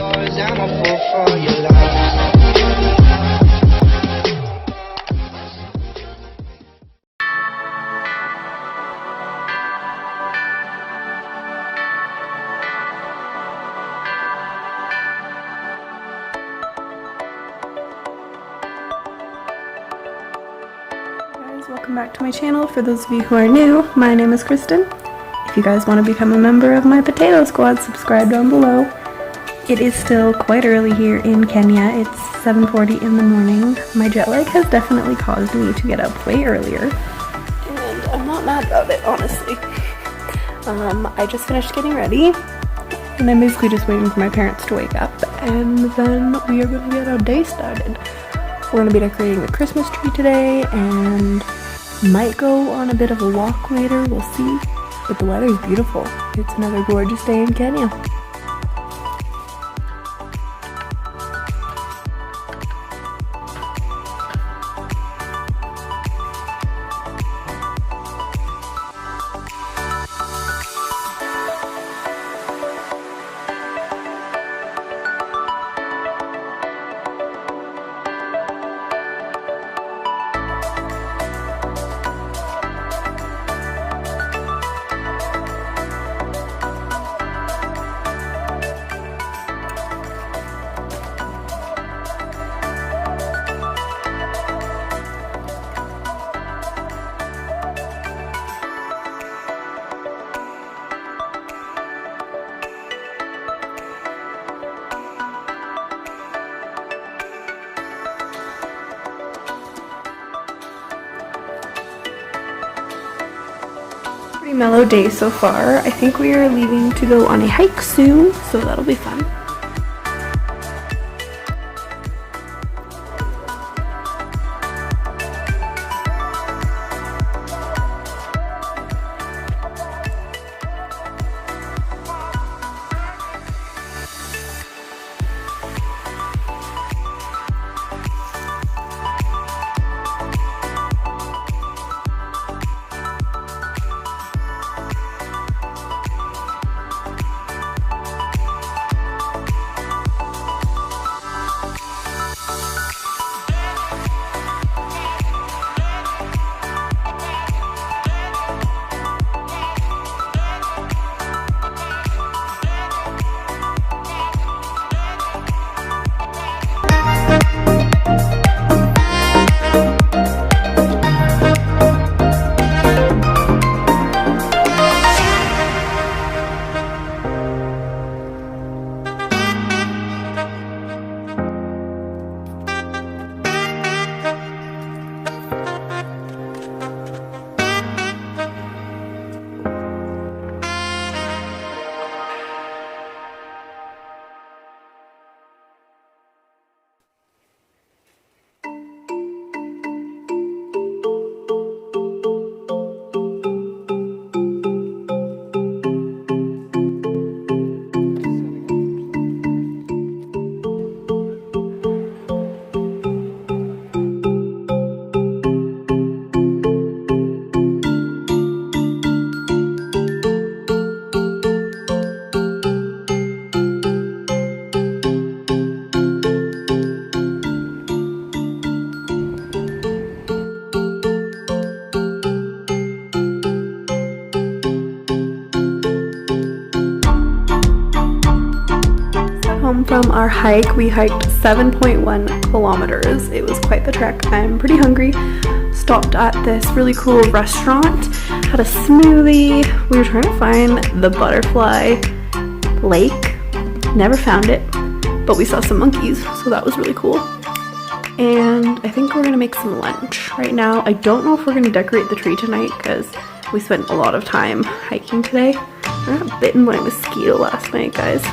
yours, I'm a fool for your love. Welcome back to my channel. For those of you who are new, my name is Kristen. If you guys want to become a member of my potato squad, subscribe down below. It is still quite early here in Kenya. It's 7:40 in the morning. My jet lag has definitely caused me to get up way earlier, and I'm not mad about it, honestly. I just finished getting ready, and I'm basically just waiting for my parents to wake up, and then we are going to get our day started. We're going to be decorating the Christmas tree today, and might go on a bit of a walk later, we'll see. But the weather is beautiful. It's another gorgeous day in Kenya. Pretty mellow day so far. I think we are leaving to go on a hike soon, so that'll be fun. From our hike, we hiked 7.1 kilometers. It was quite the trek. I'm pretty hungry. Stopped at this really cool restaurant, had a smoothie. We were trying to find the butterfly lake. Never found it, but we saw some monkeys, so that was really cool. And I think we're gonna make some lunch right now. I don't know if we're gonna decorate the tree tonight because we spent a lot of time hiking today. I got bitten by a mosquito last night, guys.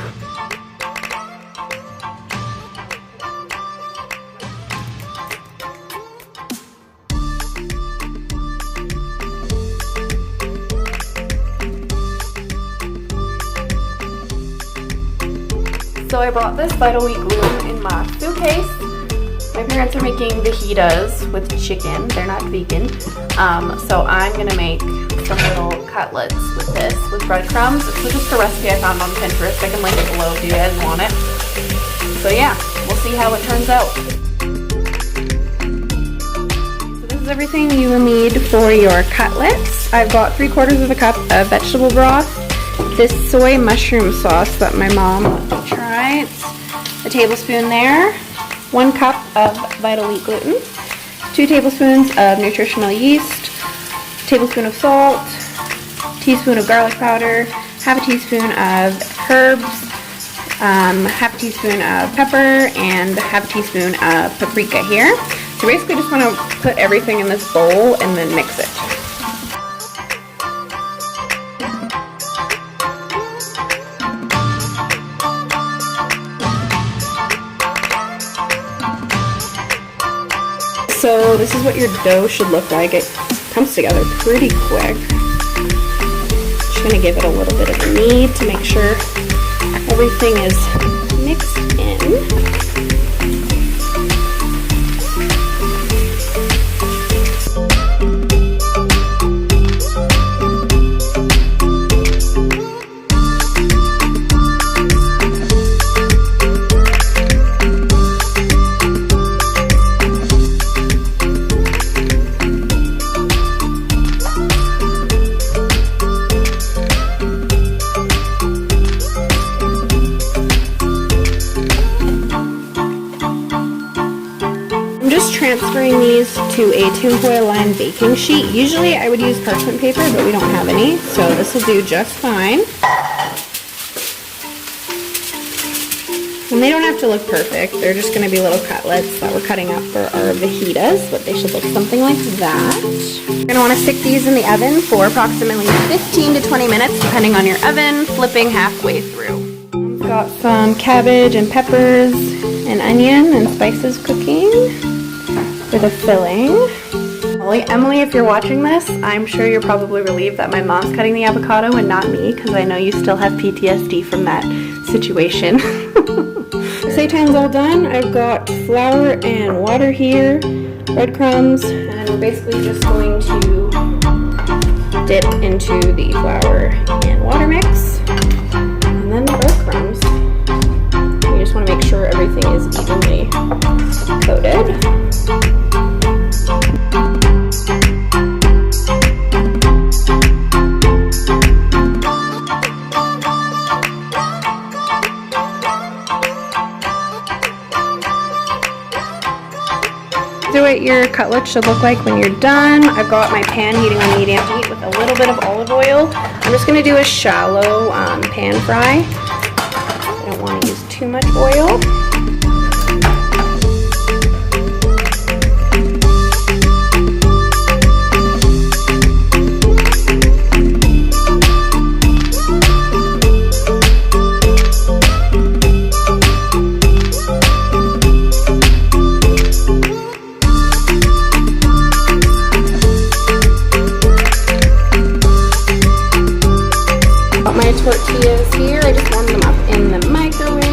So I brought this Vital Wheat glue in my suitcase. My parents are making fajitas with chicken. They're not vegan. So I'm gonna make some little cutlets with this, with breadcrumbs. It's just a recipe I found on Pinterest. I can link it below if you guys want it. So yeah, we'll see how it turns out. So this is everything you will need for your cutlets. I've got 3/4 of a cup of vegetable broth, this soy mushroom sauce that my mom tried, a tablespoon there, 1 cup of Vital Wheat gluten, 2 tablespoons of nutritional yeast, tablespoon of salt, teaspoon of garlic powder, half a teaspoon of herbs, half a teaspoon of pepper, and half a teaspoon of paprika here. So basically just want to put everything in this bowl and then mix it. So this is what your dough should look like. It comes together pretty quick. Just gonna give it a little bit of a knead to make sure everything is mixed in. Transferring these to a tinfoil lined baking sheet. Usually I would use parchment paper, but we don't have any, so this will do just fine. And they don't have to look perfect. They're just going to be little cutlets that we're cutting up for our fajitas, but they should look something like that. You're going to want to stick these in the oven for approximately 15 to 20 minutes, depending on your oven, flipping halfway through. I've got some cabbage and peppers and onion and spices cooking for the filling. Emily, if you're watching this, I'm sure you're probably relieved that my mom's cutting the avocado and not me, because I know you still have PTSD from that situation. Seitan's all done. I've got flour and water here, breadcrumbs, and we're basically just going to dip into the flour and water mix, and then the breadcrumbs. You just want to make sure everything is evenly coated. So what your cutlets should look like when you're done. I've got my pan heating on medium heat with a little bit of olive oil. I'm just going to do a shallow pan fry. I don't want to use too much oil. Tortillas here, I just warmed them up in the microwave.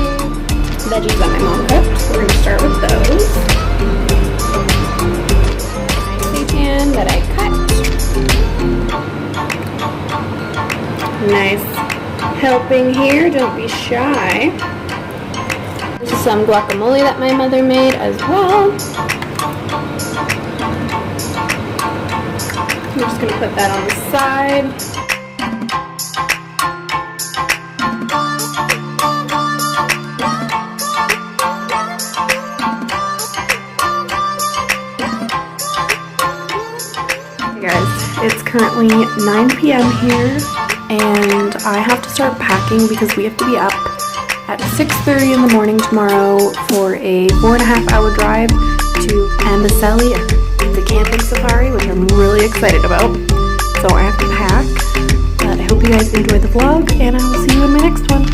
Veggies that my mom cooked, so we're going to start with those. Seitan that I cut. Nice helping here, don't be shy. This is some guacamole that my mother made as well. I'm just going to put that on the side. It's currently 9 p.m. here, and I have to start packing because we have to be up at 6:30 in the morning tomorrow for a 4.5-hour drive to Amboseli. It's a camping safari, which I'm really excited about. So I have to pack, but I hope you guys enjoyed the vlog, and I will see you in my next one.